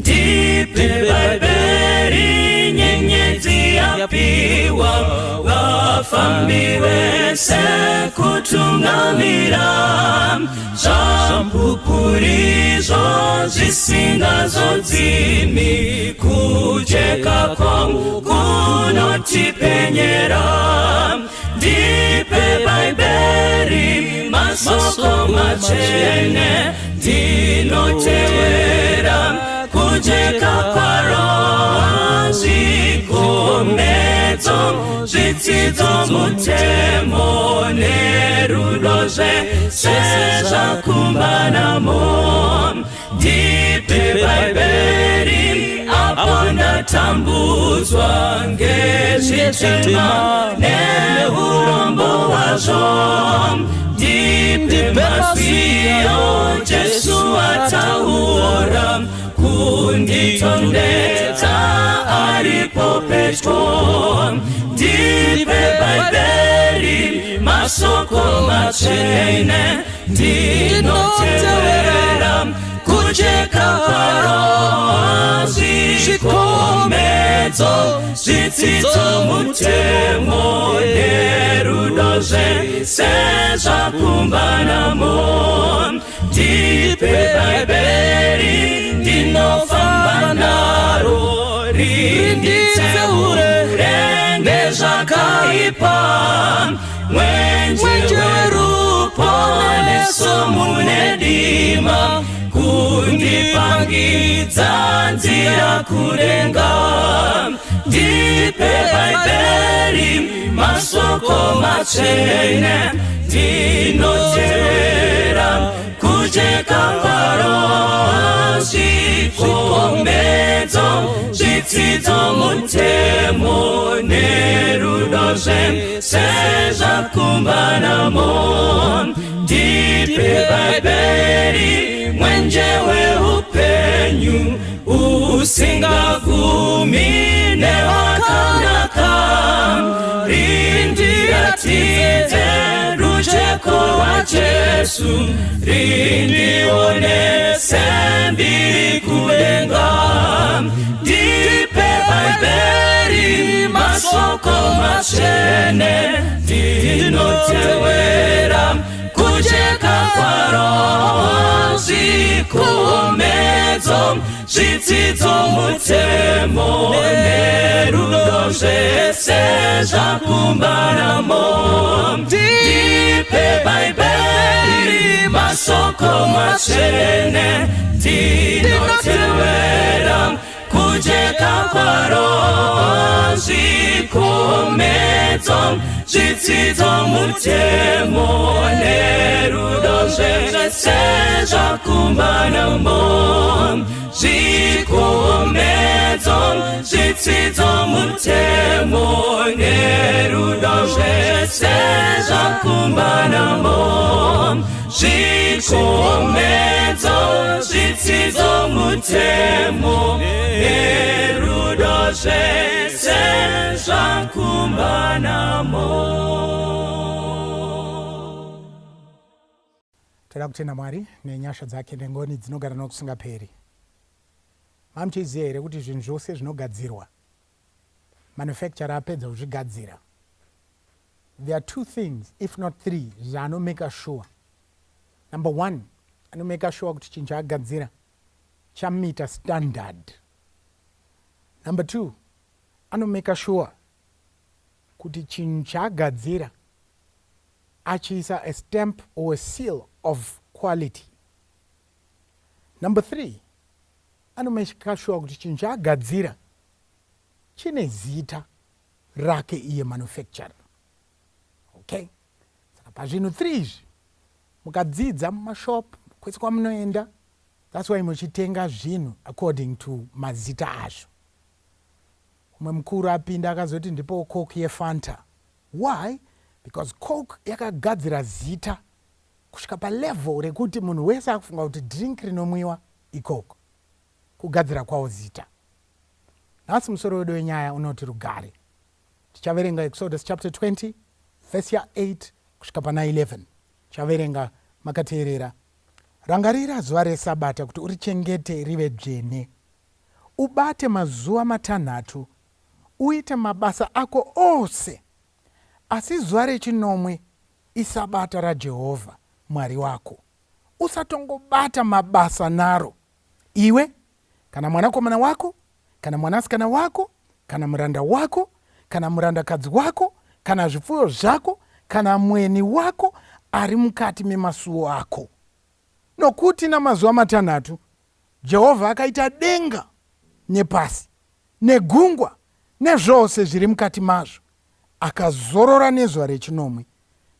Ndipe Bibeli nyenyezi yapiwa wafambi wese kutungamira zampupurizo zisingazo dzimi kujeka kwangu kunotipenyera. Ndipe Bibeli masoko machene dinotewera kujeka kwaro zikomedzo zvidzidzo mutemo nerudoze seza kumbanamo. Ndipe Bibeli apo ndatambudzwa ngezvitema neurombo hwazvo. Ndipe mazviyo Jesu ataura kunditondedza aripo pedyo. Ndipe Bibeli masoko machene ndinotevera kujeka kwaro zvikomedzo zvidzidzo mutemo nerudoze sezvakumbanamo. Ndipe Bibeli ndinofamba naro rinditseure nezvakaipa mwenje weruponeso munedima kundipangidza nzira kudenga. Ndipe Bibeli masoko machene ndinotevera kujeka kwaro zvikomedzo zvidzidzo mutemo nerudoze sezvakumbanamo. Ndipe Bibeli mwenje weupenyu usingagumi newakanaka rindiratidze rujeko rwa Jesu rindionese mbiri kudenga. Ndipe Bibeli masoko machene ndinotewera kujeka kwaro zvikomedzo zvidzidzo mutemo nerudoze sezvakumbanamo. Ndipe Bibeli masoko machene ndinotevera kujeka kwaro zvikomedzo zvidzidzo mutemo nerudoze sezvakumbanamo. Zvikomedzo zvidzidzo mutemo nerudoze sezvakumbanamo. Zvikomedzo zvidzidzo mutemo nerudoze sezvakumbanamo. Toda kutenda Mwari nenyasha dzake nengoni dzinogara nokusingaperi. Mamuchiziva here kuti zvinhu zvose zvinogadzirwa manufacturer apedza kuzvigadzira, there are two things if not three zvanomake sure. Number one, anomake sure kuti chinhu chaagadzira chamita standard. Number two, anomake sure kuti chinhu chaagadzira achiisa a stamp or a seal of quality. Number three, anomake sure kuti chinhu chaagadzira chine zita rake iye manufacturer. Okay? Saka pazvinhu 3 izvi mukadzidza mumashop kwese kwamunoenda, that's why muchitenga zvinhu according to mazita azvo. Umwe mukuru apinda akazoti ndipo Coke yeFanta. Why? Because Coke yakagadzira zita kusvika palevel rekuti munhu wese akufunga kuti drink rinomwiwa iCoke. Kugadzira kwawo zita. Nhasi musoro wedu wenyaya unoti rugare. Tichaverenga Exodus chapter 20 verse ya 8 kusvika pana 11. Tichaverenga makateerera. Rangarira zuva reSabata kuti urichengete rive dzvene. ubate mazuva matanhatu uite mabasa ako ose, asi zuva rechinomwe isabata raJehovha Mwari wako. Usatongobata mabasa naro, iwe kana mwanakomana wako, kana mwanasikana wako, kana muranda wako, kana murandakadzi wako, kana zvipfuyo zvako, kana mweni wako ari mukati memasuo ako. Nokuti namazuva matanhatu Jehovha akaita denga nepasi negungwa nezvose zviri mukati mazvo, akazorora nezuva rechinomwe.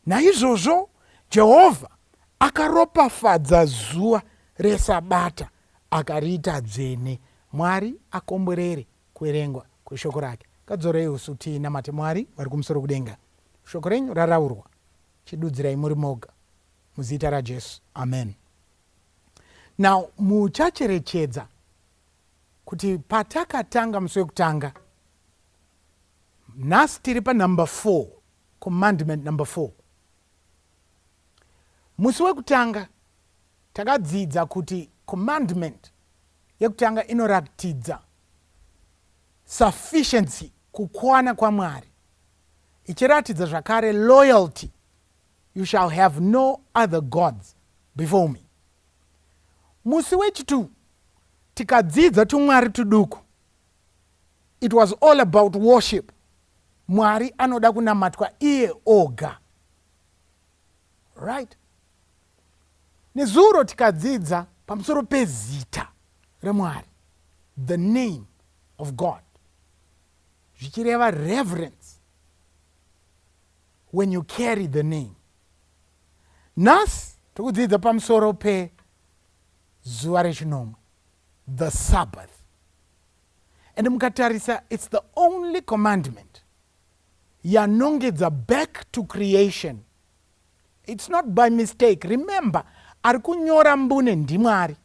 Naizvozvo Jehovha akaropafadza zuva resabata akariita dzvene. Mwari akomborere kuverengwa kweshoko rake. Kadzorei usu tinamate Mwari vari kumusoro kudenga. Shoko renyu raraurwa, chidudzirai muri moga muzita raJesu, amen. Now muchacherechedza kuti patakatanga musi wekutanga, nhasi tiri panumber 4, commandment number 4. Musi wekutanga takadzidza kuti commandment yekutanga inoratidza sufficiency, kukwana kwaMwari, ichiratidza zvakare loyalty. You shall have no other gods before me. Musi wechitu tikadzidza tumwari tuduku. It was all about worship. Mwari anoda kunamatwa iye oga. Right? Nezuro tikadzidza pamusoro pezita reMwari, the name of God, zvichireva reverence when you carry the name. Nhasi tikudzidza pamusoro pezuva rechinomwe, the Sabbath. And mukatarisa, it's the only commandment yanongedza back to creation. It's not by mistake. Remember, ari kunyora mbune ndiMwari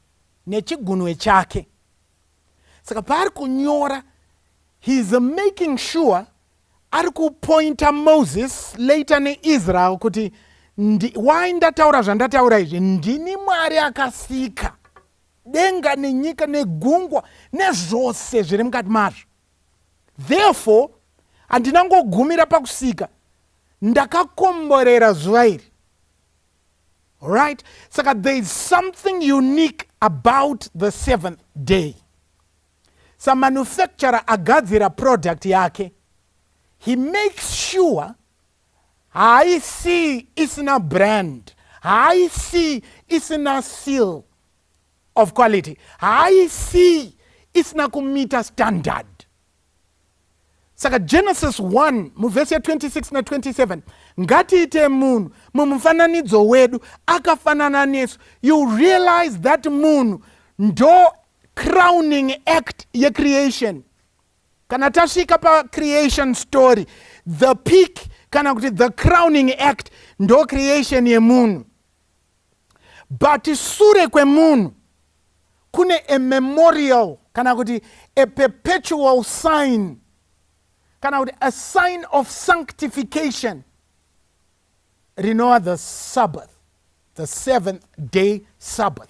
nechigunwe chake. Saka paari kunyora, he's making sure ari kupointa Moses later neIsrael kuti why ndataura zvandataura izvi, ndini Mwari akasika denga nenyika negungwa nezvose zviri mukati mazvo. Therefore handinangogumira pakusika, ndakakomborera zuva iri. Right? Saka there is something unique about the seventh day. Sa manufacturer agadzira product yake, he makes sure haisi isina brand, haisi isina seal of quality, haisi isina kumita standard. Saka Genesis 1 muvesi ya 26 na 27, ngatiite munhu mumufananidzo wedu akafanana nesu. You realize that munhu ndo crowning act ye creation. Kana tasvika pa creation story, the peak kana kuti the crowning act ndo creation ye munhu. But sure kwe munhu kune a memorial kana kuti a perpetual sign, kana kuti a sign of sanctification, rinova the Sabbath, the seventh day Sabbath.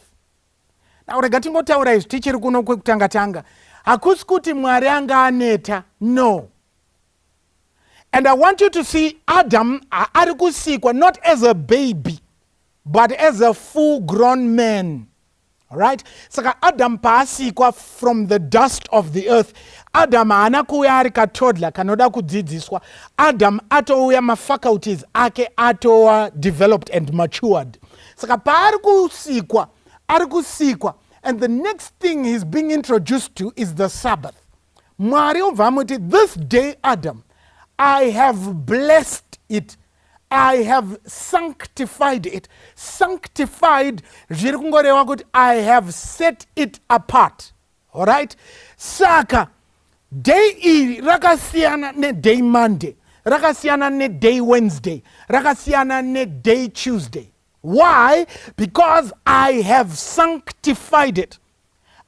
Now rega tingotaura izvi tichiri kuno kwekutanga-tanga, hakusi kuti Mwari anga aneta, no. And I want you to see Adam ari kusikwa not as a baby but as a full grown man. Right? Saka Adam paasikwa from the dust of the earth, Adam haana kuuya ari katodla kanoda kudzidziswa. Adam atouya mafaculties ake atova developed and matured. Saka paari kusikwa, ari kusikwa, and the next thing he's being introduced to is the Sabbath. Mwari obva muti, this day Adam, I have blessed it, I have sanctified it. Sanctified zviri kungoreva kuti I have set it apart. Alright? Saka day iri rakasiyana neday Monday, rakasiyana neday Wednesday, rakasiyana neday Tuesday. Why? Because I have sanctified it,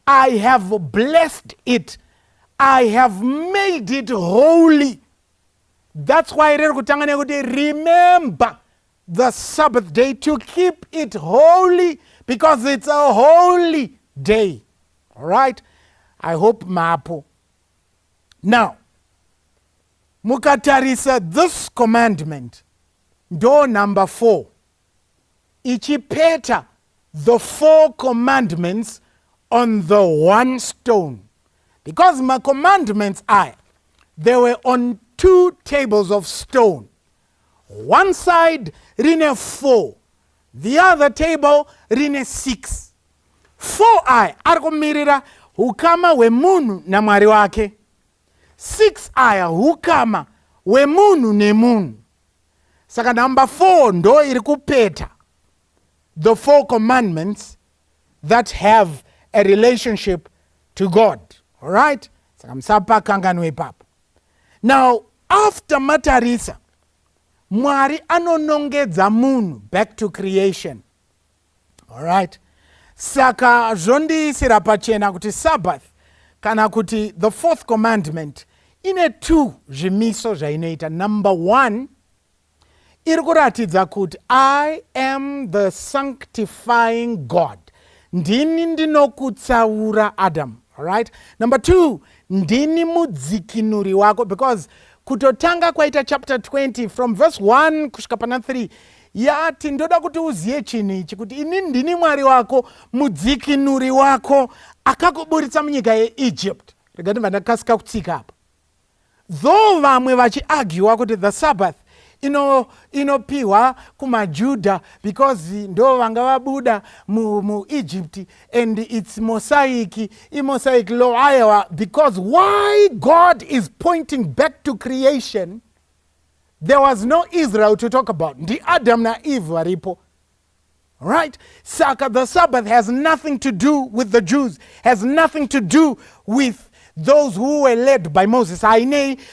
I have blessed it, I have made it holy. That's why remember the Sabbath day to keep it holy, because it's a holy day. All right? I hope mapo. Now, mukatarisa this commandment, door number 4, ichipeta the 4 commandments on the one stone. Because my commandments they were on 2 tables of stone. One side rine 4, the other table rine 6. 4 arikumirira hukama wemunhu na Mwari wake. 6 hukama wemunhu nemunhu. Saka number 4 ndo iri kupeta the 4 commandments that have a relationship to God. All right? Saka msapa kanganwe ipapo. Now, after matarisa, Mwari anonongedza munhu back to creation. All right? Saka zvondi pachena kuti Sabbath kana kuti the 4th commandment ine 2 zvimiso zvainoita. Number 1, iri kuratidza kuti I am the sanctifying God. Ndini ndinokutsaura Adam. All right? Number 2, ndini mudzikinuri wako, because kutotanga kwaita chapter 20 from verse 1 kusvika pana 3 yati ndoda kuti uziye chinhu ichi kuti ini ndini Mwari wako, mudzikinuri wako, akakuburitsa munyika yeEgypt. Regati vandakasika kutsika apa. Though vamwe vachiargue kuti the Sabbath inopiwa kumaJudha because ndo vanga vabuda mu Egypt and it's mosaic law ayawa, because why God is pointing back to creation, there was no Israel to talk about. Ndi Adam na Eve varipo. Right? Saka the Sabbath has nothing to do with the Jews, has nothing to do with those who were led by Moses,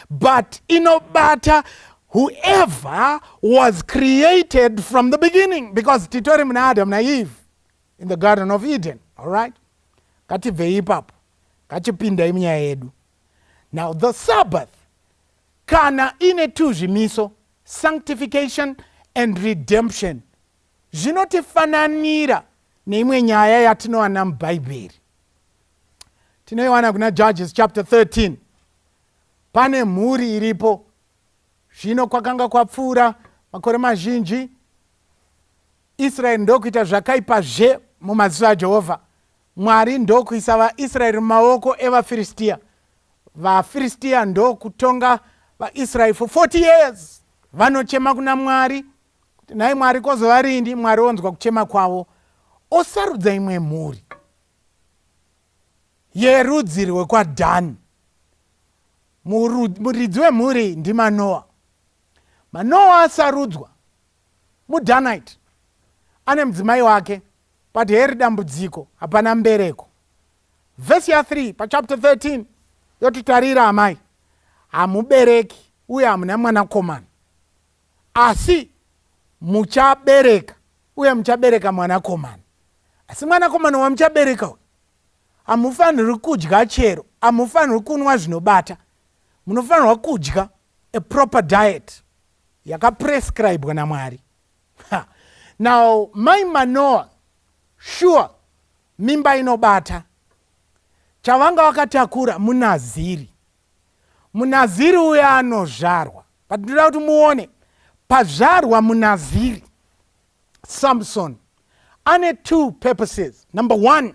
but inobata whoever was created from the beginning, because titori muna Adam na Eve in the Garden of Eden. All right? Katibve ipapo, kachipinda iminya yedu. Now the Sabbath kana ine 2 zvimiso, sanctification and redemption. Zvinotifananira neimwe nyaya yatinowana muBhaibheri. Tinoiwana kuna Judges chapter 13. Pane mhuri iripo. Zvino kwakanga kwapfuura makore mazhinji, Israeri ndokuita zvakaipa mumaziso aJehovha. Mwari ndokuisa vaIsraeri mumaoko evaFiristia. VaFiristia ndokutonga vaIsraeri for 40 years. Vanochema kuna Mwari kuti nai Mwari kozovarindi. Mwari onzwa kuchema kwavo, osarudza imwe mhuri yerudzi rwekwaDhani. Muridzi wemhuri ndiManoa. Manoa asarudzwa muDhanite, ane mudzimai wake, but heri dambudziko, hapana mbereko. Verse ya 3 pachapter 13 yotitarira amai, hamubereki uye hamuna mwanakomana, asi muchabereka uye muchabereka mwanakomana. Asi mwanakomana wamuchabereka uyu hamufaniri kudya chero, hamufaniri kunwa zvinobata, munofanirwa kudya a proper diet yakaprescribwa naMwari. Now mai Manoa, sure, mimba inobata, chavanga wakatakura munaziri. Munaziri uya anozvarwa, but ndoda kuti muone pazvarwa munaziri Samson ane 2 purposes. Number 1,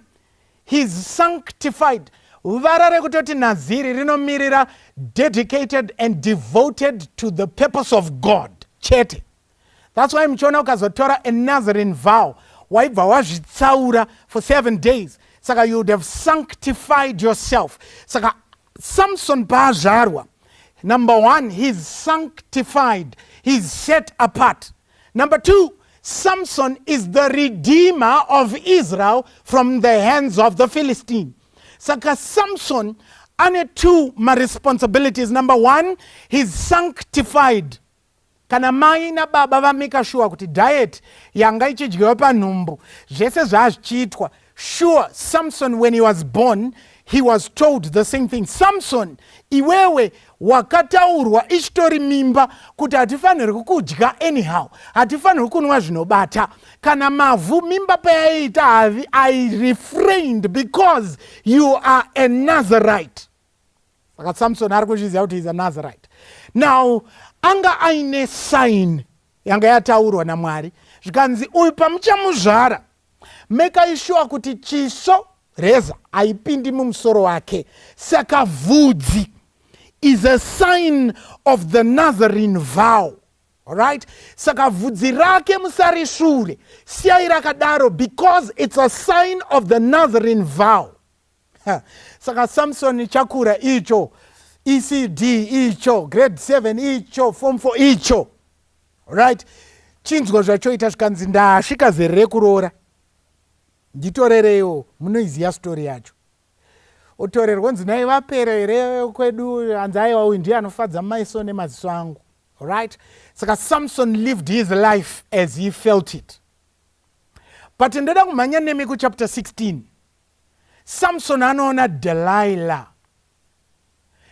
he's sanctified. Vara rekutoti naziri rinomirira dedicated and devoted to the purpose of God. Chete. That's why mchona ukazotora a Nazarene vow, waibva wazvitsaura for 7 days. Saka you would have sanctified yourself. Saka Samson paazvarwa, number 1, he's sanctified, he's set apart. Number 2, Samson is the redeemer of Israel from the hands of the Philistine. Saka Samson ane 2 responsibilities. Number 1, he's sanctified. Kana mai na baba vameka sure kuti diet yanga ichidyiwa panhumbu zvese zvazvichiitwa. Sure, Samson when he was born, he was told the same thing. Samson, iwewe wakataurwa ichitori mimba kuti hatifaniri kukudya anyhow, hatifaniri kunwa zvinobata. Kana mavhu mimba payaita havi, I refrained because you are a Nazarite. Saka Samson ari kuzviziva kuti he's a Nazarite. Now, anga aine sign yanga yataurwa naMwari. Zvikanzi uyu pamuchamuzvara, make sure kuti chiso reza haipindi mumusoro wake. Saka vhudzi is a sign of the Nazarene vow. Alright? Saka vhudzi rake musarishure, siyai rakadaro, because it's a sign of the Nazarene vow. Saka Samson chakura icho, ECD icho, grade 7 icho, form 4 icho. Alright? Chinzwa zvachoita zvikanzi ndasvika zere rekurora. Nditorereyo, munoiziva story yacho. Utorerwa nzi nai vapera here kwedu, hanzi aiwa uyu ndiye anofadza maiso nemaziso angu. Alright? Saka Samson lived his life as he felt it. But ndoda kumhanya nemi ku chapter 16. Samson anoona Delilah.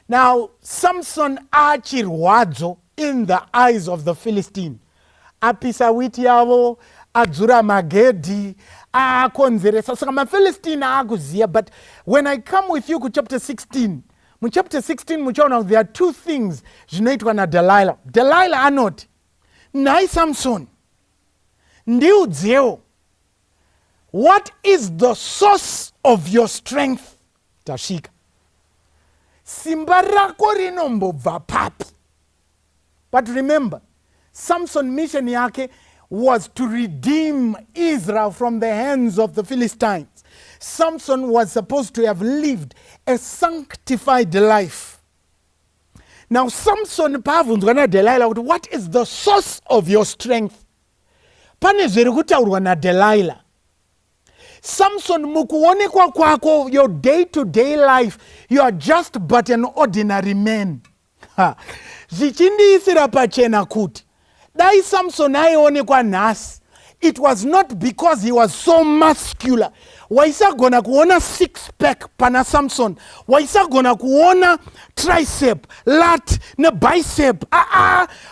Now, Samson achirwadzo in the eyes of the Philistine. Apisa witi yavo, adzura magedhi, akonzeresa. Saka maPhilistine akuziya. But when I come with you to chapter 16, mu chapter 16 muchaona there are two things zvinoitwa na Delilah. Delilah anoti, nai Samson, ndiudzewo, what is the source of your strength? Tashika. Simba rako rinombobva papi. But remember, Samson's mission yake was to redeem Israel from the hands of the Philistines. Samson was supposed to have lived a sanctified life. Now Samson pavunzwa na Delilah, what is the source of your strength? Pane zviri kutaurwa na Delilah. Samson, mukuonekwa kwako, your day-to-day life, you are just but an ordinary man. Zichindiisira pachena kuti, dai Samson aionekwa nhasi, it was not because he was so muscular. Waisagona kuona six-pack pana Samson. Waisagona kuona tricep, lat, ne bicep.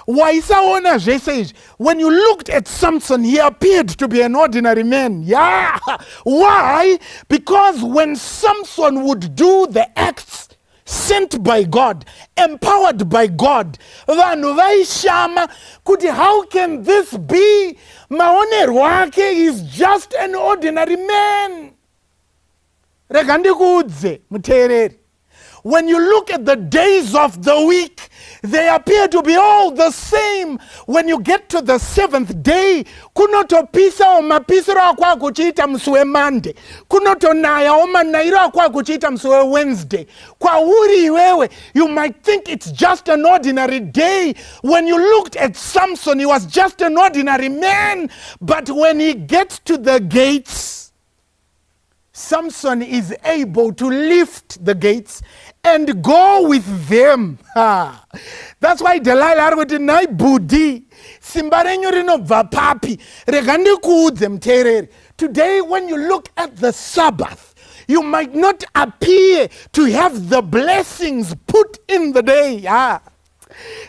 Waisaona zvese. When you looked at Samson, he appeared to be an ordinary man. Yeah. Why? Because when Samson would do the acts sent by God, empowered by God, vanhu vaishama kuti how can this be? Maonerwo ake is just an ordinary man. Rega ndikuudze muteereri. When you look at the days of the week, they appear to be all the same. When you get to the seventh day, kunotopisa omapisiro ako akuchiita musi weMonday, kunotonaya omanairo ako akuchiita musi weWednesday. Kwauri iwewe, you might think it's just an ordinary day. When you looked at Samson, he was just an ordinary man. But when he gets to the gates, Samson is able to lift the gates and go with them. That's why Delilah arikuti nai budi simba renyu rinobva papi. Rega ndikuudze muteereri. Today when you look at the Sabbath, you might not appear to have the blessings put in the day.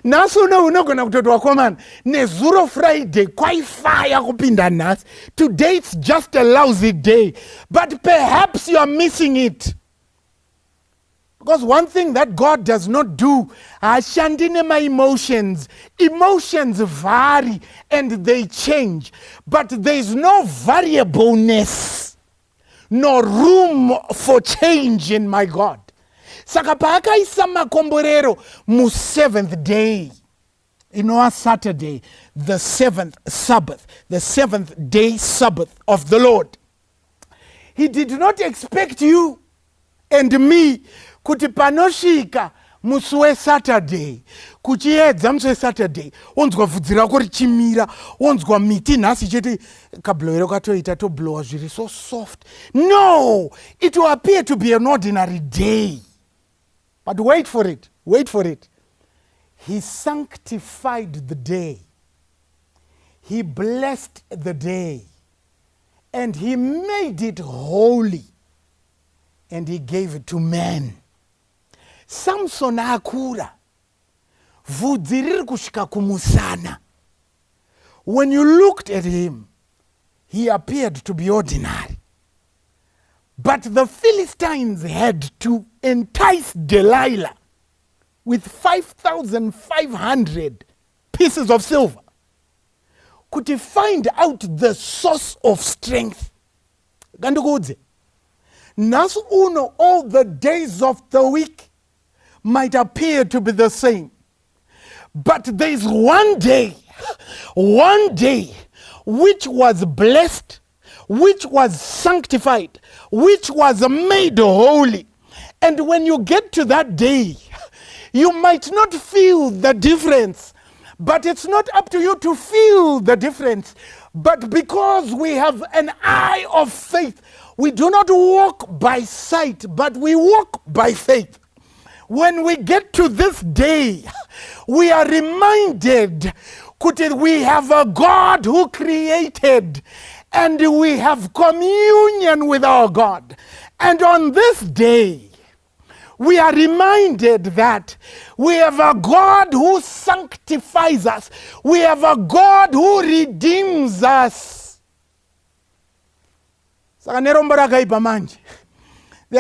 Naso unogona kutotwa komana nezuro Friday kwaifaya kupinda nhasi. Today it's just a lousy day, but perhaps you are missing it. Because one thing that God does not do, ashandi nema emotions. Emotions vary and they change, but there is no variableness, no room for change in my God. Saka paakaisa makomborero mu seventh day, Saturday, the seventh Sabbath, the seventh day Sabbath of the Lord. He did not expect you and me kuti panosvika musi weSaturday, kuchiedza musi weSaturday, onzwa vhudzi rako richimira, onzwa miti nhasi chete kablowero katoita toblowa zviri so soft. No, it will appear to be an ordinary day. But wait for it, wait for it. He sanctified the day. He blessed the day. And he made it holy. and he gave it to man. Samson akura. Vhudzi riri kusvika kumusana. When you looked at him, he appeared to be ordinary. But the Philistines had to entice Delilah with 5,500 pieces of silver. Could he find out the source of strength? Gandukudze. Nasu uno, all the days of the week might appear to be the same. But there is one day which was blessed, which was sanctified, which was made holy. And when you get to that day, you might not feel the difference, but it's not up to you to feel the difference. But because we have an eye of faith, we do not walk by sight, but we walk by faith. When we get to this day, we are reminded we have a God who created, and we have communion with our God. And on this day, we are reminded that we have a God who sanctifies us. We have a God who redeems us. There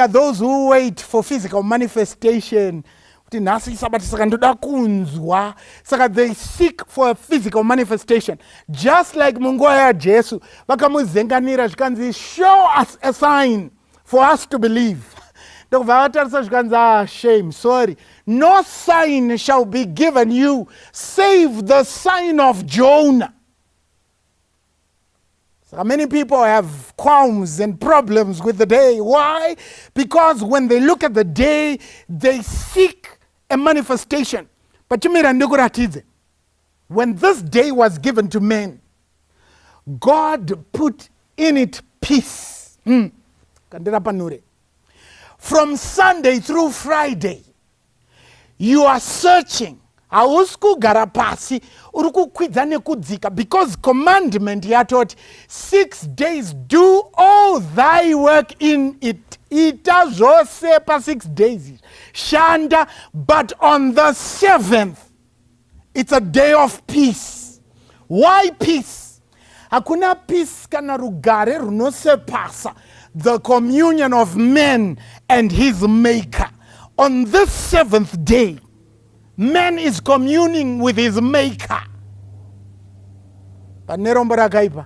are those who wait for physical manifestation. They seek for a physical manifestation. Just like Mungoya Jesu, show us a sign for us to believe. Shame, sorry. No sign shall be given you save the sign of Jonah. So many people have qualms and problems with the day. Why? Because when they look at the day, they seek a manifestation. But when this day was given to men, God put in it peace. From Sunday through Friday, you are searching. Because commandment taught 6 days, do all thy work in it. Ita zose pa 6 days. Shanda, but on the 7th, it's a day of peace. Why peace? Hakuna peace kana rugare runose pasa. The communion of man and his maker. On this 7th day, man is communing with his maker. But Nerombara Kaipa,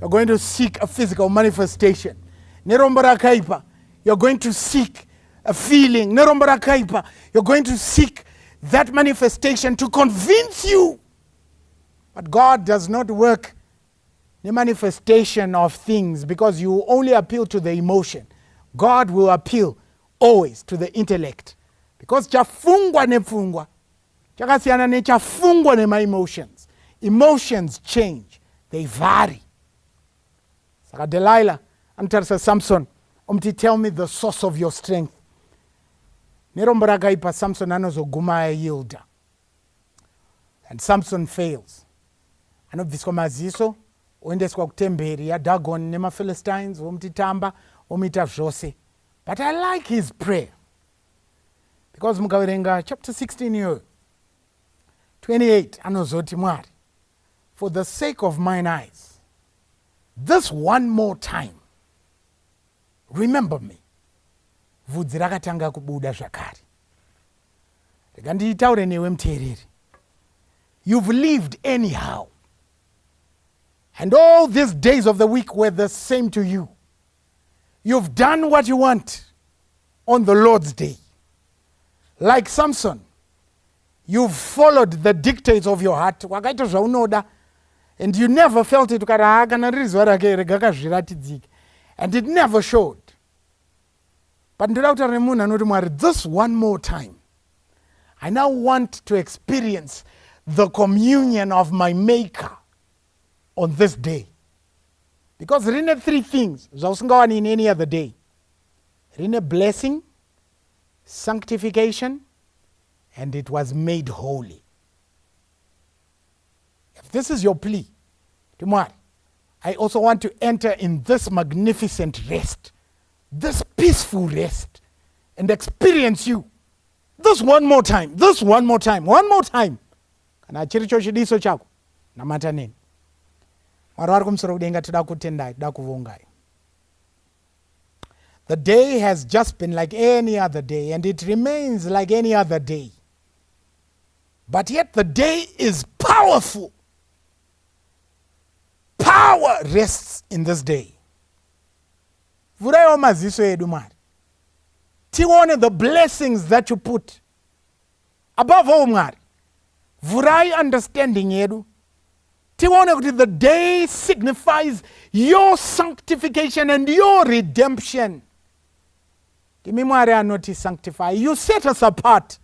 you're going to seek a physical manifestation. Nerombara Kaipa, you're going to seek a feeling. Nerombara Kaipa, you're going to seek that manifestation to convince you. But God does not work the manifestation of things because you only appeal to the emotion. God will appeal always to the intellect. Because chafungwa nefungwa. Chakasiana ne chafungwa ne my emotions. Emotions change. They vary. Saka Delilah answers Samson, tell me the source of your strength. Nerombara kaipa Samson anozoguma yielda. And Samson fails. Anobviswa maziso, oendeswa kutemberi ya Dagon nema Philistines, omutitamba, omita zvose. But I like his prayer. Because mukaverenga chapter 16 here, 28, anozoti Mwari, for the sake of mine eyes, this one more time, remember me. Vhudzi rakatanga kubuda zvakare. Rega nditaure newe muteereri. You've lived anyhow. And all these days of the week were the same to you. You've done what you want on the Lord's day. Like Samson, you've followed the dictates of your heart. Wakaita zvaunoda. And you never felt it. And it never showed. But this one more time, I now want to experience the communion of my Maker on this day. Because there are 3 things in any other day. There is blessing, sanctification, and it was made holy. If this is your plea, tomorrow, I also want to enter in this magnificent rest, this peaceful rest and experience you. This one more time. Kana chiricho chidiso chako namata neni. Mwari wari kumusoro kudenga toda kutendai, toda kuvongai. The day has just been like any other day, and it remains like any other day. But yet the day is powerful. Power rests in this day. Vurai maziso edu Mwari. Tione the blessings that you put. Above all Mwari, vurai understanding edu. Tione kuti the day signifies your sanctification and your redemption. Kimi Mwari anoti sanctify. You set us apart.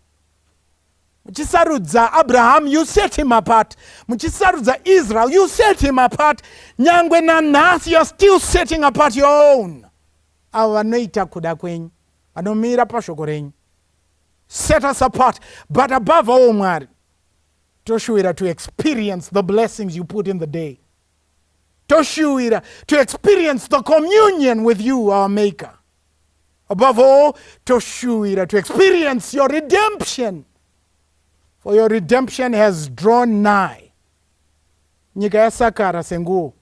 Muchisarudza Abraham, you set him apart. Muchisarudza Israel, you set him apart. Nyangwe na nasi, you're still setting apart your own. Awanoita kuda kwenyu. Anomira pashoko renyu. Set us apart. But above all, Mwari, toshuira to experience the blessings you put in the day. Toshuira to experience the communion with you, our Maker. Above all, toshuira to experience your redemption. For your redemption has drawn nigh. Nyika yasakara senguo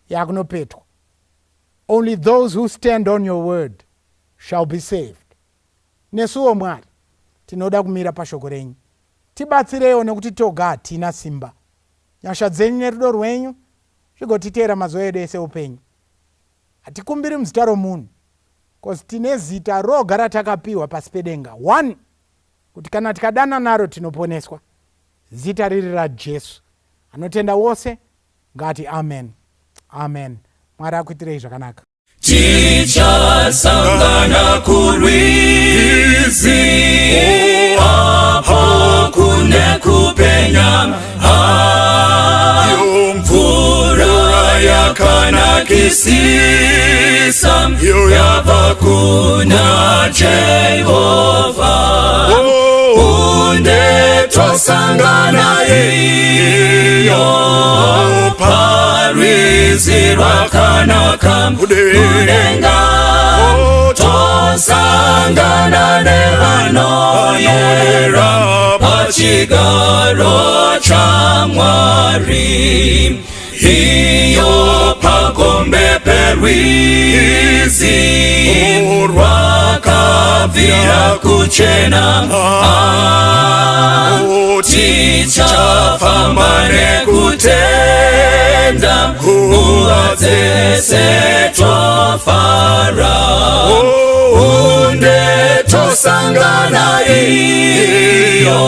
yakunopetwa. Only those who stand on your word shall be saved. Nesuo Mwari, tinoda kumira pashoko renyu. Tibatsirewo nekuti toga hatina simba. Nyasha dzenyu nerudo rwenyu zvigotiteera mazuva edu ese upenyu. Hatikumbiri muzita romunhu, because tine zita rogara takapiwa pasi pedenga. 1, kuti kana tikadana naro tinoponeswa. Zita riri raJesu. Anotenda wose ngati amen. Amen. Mwari akuitirei zvakanaka. Tichasangana kurwizi, apo kune kupenya, mvura yakanakisisa, yabva kuna Jehova. Unde twasangana iyo, parwizi rwakanaka kudenga. Twasangana nevanoyera pachigaro cha Mwari. Iyo pagombe perwizi rwakabvira kuchena. Tichafamba nekutenda nguva dzese twafara. Unde tosangana iyo,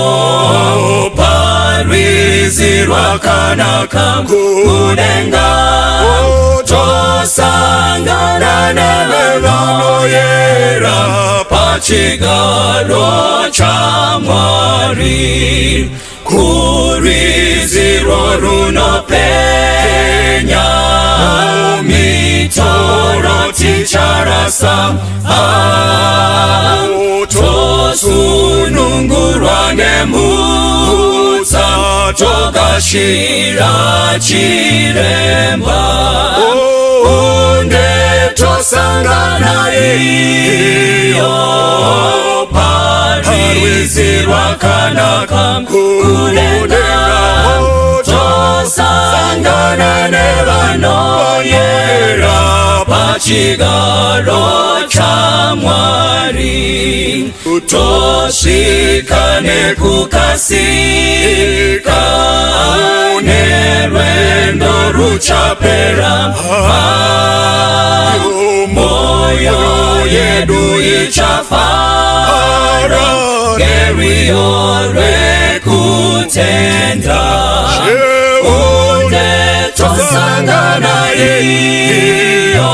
parwizi rwakanaka kudenga. Tosangana nevanoyera pachigaro cha Mwari. Kurwiziro runopenya, mitoro ticharasa. Tosunungurwa nemutsa, togashira chiremba. Unde tosangana iyo, parwizi rwakanaka kudenga. Tosangana nevanoyera pachigaro cha Mwari. Tosvika nekukasika, nerwendo ruchapera. Moyo yedu ichafara, ngeriyo rwekutenda. Unde tosangana iyo,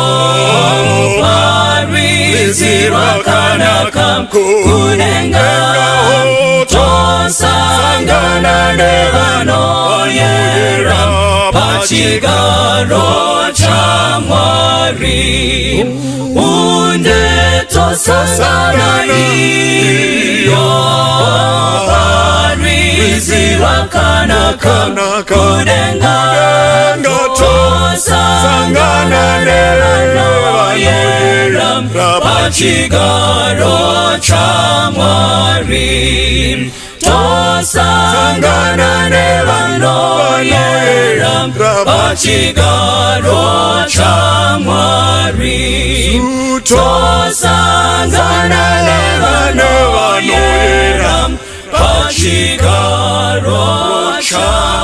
parwizi rwakanaka kudenga. Tosangana nevanoyera pachigaro cha Mwari. Unde tosangana iyo, parwizi rwakanaka kudenga. Tosangana nevanoyera pachigaro cha Mwari. Tosangana nevanoyera pachigaro cha Mwari. Tosangana nevanoyera pachigaro cha